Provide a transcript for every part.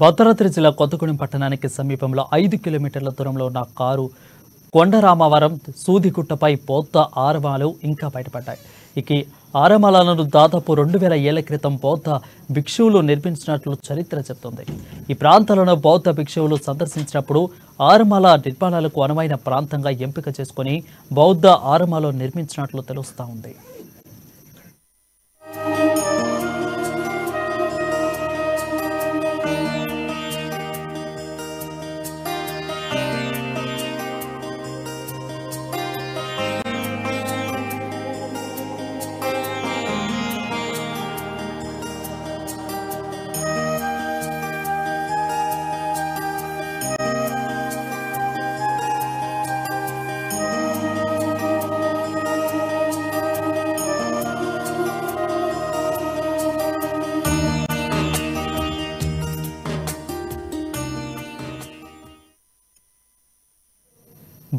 భద్రాద్రి జిల్లా కొత్తగూడెం పట్టణానికి సమీపంలో 5 కిలోమీటర్ల దూరంలో ఉన్న కారు కొండరామవరం సూదిగుట్టపై బౌద్ధ ఆరమాలు ఇంకా బయటపడ్డాయి. ఇక ఆరమాలను దాదాపు 2000 ఏళ్ల క్రితం బౌద్ధ భిక్షువులు నిర్మించినట్లు చరిత్ర చెబుతుంది. ఈ ప్రాంతాలను బౌద్ధ భిక్షువులు సందర్శించినప్పుడు ఆరమాల నిర్మాణాలకు అనువైన ప్రాంతంగా ఎంపిక చేసుకుని బౌద్ధ ఆరమాలు నిర్మించినట్లు తెలుస్తా ఉంది.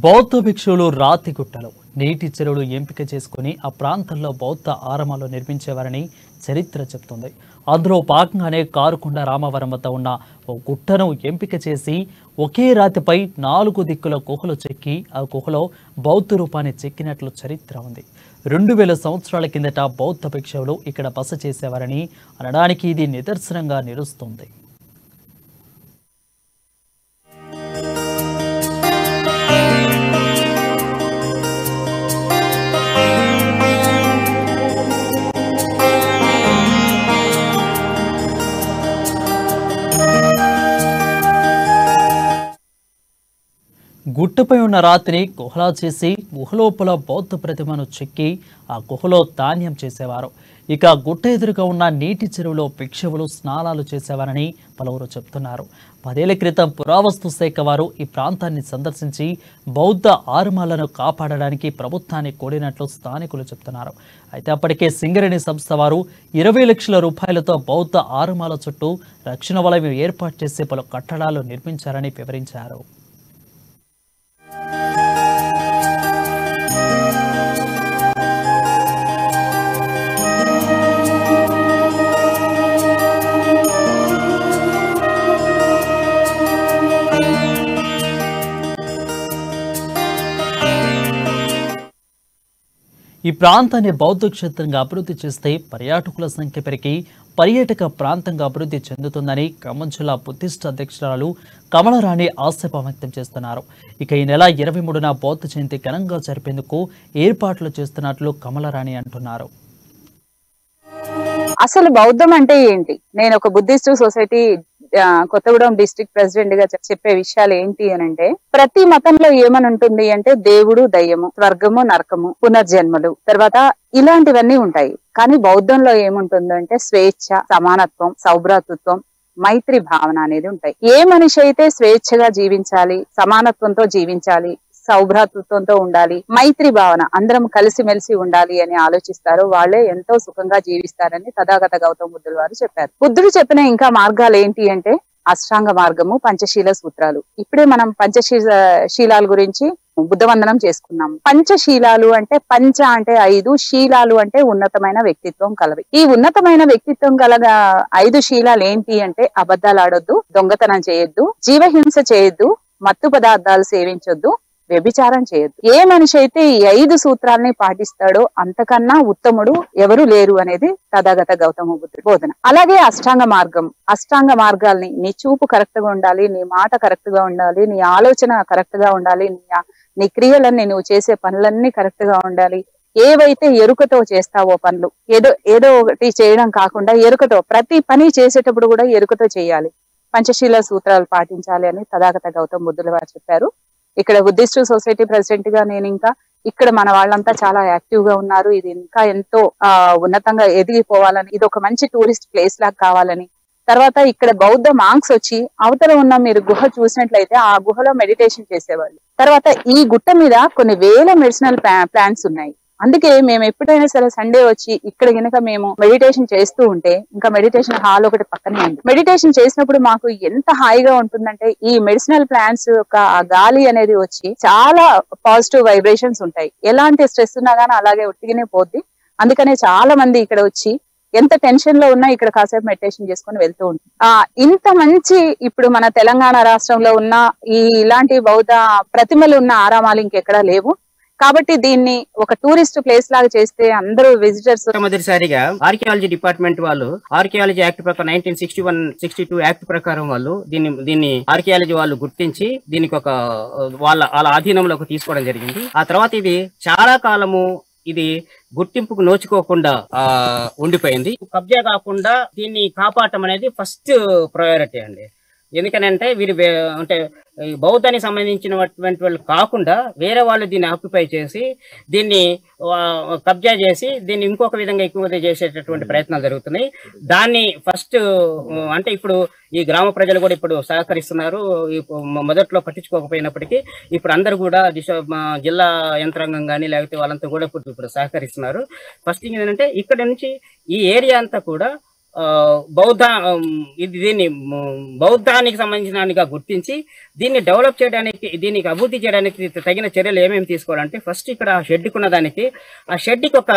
బౌద్ధ భిక్షువులు రాతి గుట్టలు, నీటి చెరువులు ఎంపిక చేసుకుని ఆ ప్రాంతంలో బౌద్ధ ఆరమాలు నిర్మించేవారని చరిత్ర చెబుతుంది. అందులో భాగంగానే కారుకొండ రామవరం వద్ద ఉన్న ఓ గుట్టను ఎంపిక చేసి ఒకే రాతిపై 4 దిక్కుల గుహలు చెక్కి ఆ గుహలో బౌద్ధ రూపాన్ని చెక్కినట్లు చరిత్ర ఉంది. 2000 సంవత్సరాల కిందట బౌద్ధ భిక్షువులు ఇక్కడ బస చేసేవారని అనడానికి ఇది నిదర్శనంగా నిలుస్తుంది. గుట్టపై ఉన్న రాతిని గుహలా చేసి గుహలోపల బౌద్ధ ప్రతిమను చెక్కి ఆ గుహలో ధాన్యం చేసేవారు. ఇక గుట్ట ఎదురుగా ఉన్న నీటి చెరువులో భిక్షువులు స్నానాలు చేసేవారని పలువురు చెప్తున్నారు. 10 ఏళ్ల క్రితం పురావస్తు శాఖ వారు ఈ ప్రాంతాన్ని సందర్శించి బౌద్ధ ఆరమాలను కాపాడడానికి ప్రభుత్వాన్ని కోరినట్లు స్థానికులు చెప్తున్నారు. అయితే అప్పటికే సింగరేణి సంస్థ వారు 20 లక్షల రూపాయలతో బౌద్ధ ఆరమాల చుట్టూ రక్షణ వలయం ఏర్పాటు చేసి పలు కట్టడాలు నిర్మించారని వివరించారు. ఈ ప్రాంతాన్ని బౌద్ధ క్షేత్రంగా అభివృద్ధి చేస్తే పర్యాటకుల సంఖ్య పెరిగి పర్యాటక ప్రాంతంగా అభివృద్ధి చెందుతుందని ఖమ్మం జిల్లా బుద్ధిస్ట్ అధ్యక్షురాలు కమలరాణి ఆశాభావం వ్యక్తం చేస్తున్నారు. ఇక ఈ నెల 23న బౌద్ధ జయంతి ఘనంగా జరిపేందుకు ఏర్పాట్లు చేస్తున్నట్లు కమలరాణి అంటున్నారు. అసలు బౌద్ధం అంటే ఏంటి? నేను ఒక Buddhist society Kothagudem district president గా చెప్పే విషయాలు ఏంటి అని అంటే, ప్రతి మతంలో ఏమని ఉంటుంది అంటే దేవుడు, దయ్యము, స్వర్గము, నరకము, పునర్జన్మలు, తర్వాత ఇలాంటివన్నీ ఉంటాయి. కానీ బౌద్ధంలో ఏముంటుందంటే స్వేచ్ఛ, సమానత్వం, సౌభ్రాతృత్వం, మైత్రి భావన అనేది ఉంటాయి. ఏ మనిషి అయితే స్వేచ్ఛగా జీవించాలి, సమానత్వంతో జీవించాలి, సౌభ్రాతృత్వంతో ఉండాలి, మైత్రి భావన, అందరం కలిసిమెలిసి ఉండాలి అని ఆలోచిస్తారు, వాళ్ళే ఎంతో సుఖంగా జీవిస్తారని తథాగత గౌతమ బుద్ధుల వారు చెప్పారు. బుద్ధుడు చెప్పిన ఇంకా మార్గాలు ఏంటి అంటే అష్టాంగ మార్గము, పంచశీల సూత్రాలు. ఇప్పుడే మనం పంచశీలాల గురించి బుద్ధవందనం చేసుకున్నాం. పంచశీలాలు అంటే పంచ అంటే 5, శీలాలు అంటే ఉన్నతమైన వ్యక్తిత్వం కలవి. ఈ ఉన్నతమైన వ్యక్తిత్వం కలగ 5 శీలాలు ఏంటి అంటే అబద్ధాలు ఆడొద్దు, దొంగతనం చేయొద్దు, జీవహింస చేయొద్దు, మత్తు పదార్థాలు సేవించొద్దు, వ్యభిచారం చేయొద్దు. ఏ మనిషి అయితే ఈ 5 సూత్రాలని పాటిస్తాడో అంతకన్నా ఉత్తముడు ఎవరు లేరు అనేది తథాగత గౌతమ బుద్ధుడి బోధన. అలాగే అష్టాంగ మార్గం, అష్టాంగ మార్గాల్ని, నీ చూపు కరెక్ట్ గా ఉండాలి, నీ మాట కరెక్ట్ గా ఉండాలి, నీ ఆలోచన కరెక్ట్ గా ఉండాలి, నీ క్రియలన్నీ, నువ్వు చేసే పనులన్నీ కరెక్ట్ గా ఉండాలి. ఏవైతే ఎరుకతో చేస్తావో పనులు, ఏదో ఒకటి చేయడం కాకుండా ఎరుకతో, ప్రతి పని చేసేటప్పుడు కూడా ఎరుకతో చేయాలి, పంచశీల సూత్రాలు పాటించాలి అని తథాగత గౌతమ బుద్ధుల వారు చెప్పారు. ఇక్కడ బుద్ధిస్ట్ సొసైటీ ప్రెసిడెంట్ గా నేను ఇంకా ఇక్కడ మన వాళ్ళంతా చాలా యాక్టివ్ గా ఉన్నారు. ఇది ఇంకా ఎంతో ఉన్నతంగా ఎదిగిపోవాలని, ఇది ఒక మంచి టూరిస్ట్ ప్లేస్ లాగా కావాలని, తర్వాత ఇక్కడ బౌద్ధ మాంక్స్ వచ్చి అవతల ఉన్న మీరు గుహ చూసినట్లయితే ఆ గుహలో మెడిటేషన్ చేసేవాళ్ళు. తర్వాత ఈ గుట్ట మీద కొన్ని వేల మెడిసినల్ ప్లాంట్స్ ఉన్నాయి. అందుకే మేము ఎప్పుడైనా సరే సండే వచ్చి ఇక్కడ గనక మేము మెడిటేషన్ చేస్తూ ఉంటే, ఇంకా మెడిటేషన్ హాల్ ఒకటి పక్కనే ఉంది, మెడిటేషన్ చేసినప్పుడు మాకు ఎంత హాయిగా ఉంటుందంటే ఈ మెడిసినల్ ప్లాంట్స్ యొక్క ఆ గాలి అనేది వచ్చి చాలా పాజిటివ్ వైబ్రేషన్స్ ఉంటాయి. ఎలాంటి స్ట్రెస్ ఉన్నా గానీ అలాగే ఉట్టిగానే పోద్ది. అందుకనే చాలా మంది ఇక్కడ వచ్చి ఎంత టెన్షన్ లో ఉన్నా ఇక్కడ కాసేపు మెడిటేషన్ చేసుకొని వెళ్తూ ఉంటాం. ఇంత మంచి ఇప్పుడు మన తెలంగాణ రాష్ట్రంలో ఉన్న ఇలాంటి బౌద్ధ ప్రతిమలు ఉన్న ఆరామాలు ఇంకెక్కడా లేవు. కాబట్టి దీన్ని ఒక టూరిస్ట్ ప్లేస్ లాగా చేస్తే అందరూ విజిటర్స్. మొదటిసారిగా ఆర్కియాలజీ డిపార్ట్మెంట్ వాళ్ళు ఆర్కియాలజీ యాక్ట్ ప్రకారం 1961-62 యాక్ట్ ప్రకారం వాళ్ళు దీన్ని ఆర్కియాలజీ వాళ్ళు గుర్తించి దీనికి ఒక వాళ్ళ ఆధీనంలోకి తీసుకోవడం జరిగింది. ఆ తర్వాత ఇది చాలా కాలము ఇది గుర్తింపుకు నోచుకోకుండా ఉండిపోయింది. కబ్జా కాకుండా దీన్ని కాపాడటం అనేది ఫస్ట్ ప్రయారిటీ అండి. ఎందుకనంటే వీరు అంటే బౌద్ధానికి సంబంధించినటువంటి వాళ్ళు కాకుండా వేరే వాళ్ళు దీన్ని ఆక్యుపై చేసి దీన్ని కబ్జా చేసి దీన్ని ఇంకొక విధంగా ఎక్కువ చేసేటటువంటి ప్రయత్నాలు జరుగుతున్నాయి. దాన్ని ఫస్ట్ అంటే ఇప్పుడు ఈ గ్రామ ప్రజలు కూడా ఇప్పుడు సహకరిస్తున్నారు. మొదట్లో పట్టించుకోకపోయినప్పటికీ ఇప్పుడు అందరూ కూడా జిల్లా యంత్రాంగం కానీ లేకపోతే వాళ్ళంతా కూడా ఇప్పుడు సహకరిస్తున్నారు. ఫస్ట్ థింగ్ ఏంటంటే ఇక్కడ నుంచి ఈ ఏరియా అంతా కూడా దీన్ని బౌద్ధానికి సంబంధించినగా గుర్తించి దీన్ని డెవలప్ చేయడానికి దీనికి అభివృద్ధి చేయడానికి తగిన చర్యలు ఏమేమి తీసుకోవాలంటే ఫస్ట్ ఇక్కడ షెడ్కున్న దానికి ఆ షెడ్కి ఒక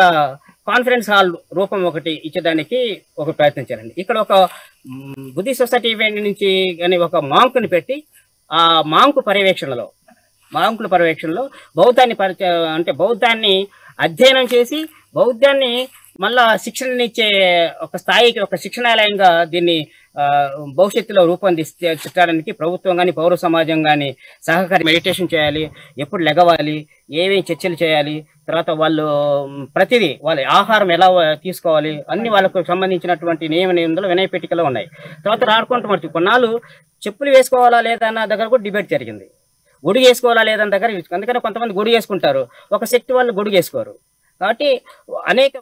కాన్ఫరెన్స్ హాల్ రూపం ఒకటి ఇచ్చేదానికి ఒక ప్రయత్నం చేయాలండి. ఇక్కడ ఒక బుద్ధిస్ట్ సొసైటీ ఈవెంట్ నుంచి కానీ ఒక మాంకుని పెట్టి ఆ మాంకుల పర్యవేక్షణలో బౌద్ధాన్ని అధ్యయనం చేసి బౌద్ధాన్ని మళ్ళా శిక్షణనిచ్చే ఒక స్థాయికి ఒక శిక్షణాలయంగా దీన్ని భవిష్యత్తులో రూపొందించడానికి ప్రభుత్వం కానీ పౌర సమాజం కానీ సహకారి మెడిటేషన్ చేయాలి, ఎప్పుడు లెగవాలి, ఏమేమి చర్చలు చేయాలి, తర్వాత వాళ్ళు ప్రతిదీ వాళ్ళ ఆహారం ఎలా తీసుకోవాలి అన్ని వాళ్ళకు సంబంధించినటువంటి నియమ నిబంధనలు వినయపేటికలో ఉన్నాయి. తర్వాత రాడుకుంటూ కొన్నాళ్ళు చెప్పులు వేసుకోవాలా లేదా అన్న దగ్గర కూడా డిబేట్ జరిగింది. గొడుగు వేసుకోవాలా లేదన్న దగ్గర, అందుకని కొంతమంది గొడుగు వేసుకుంటారు, ఒక శక్తి వాళ్ళు గొడుగు వేసుకోరు. కాబట్టి అనేక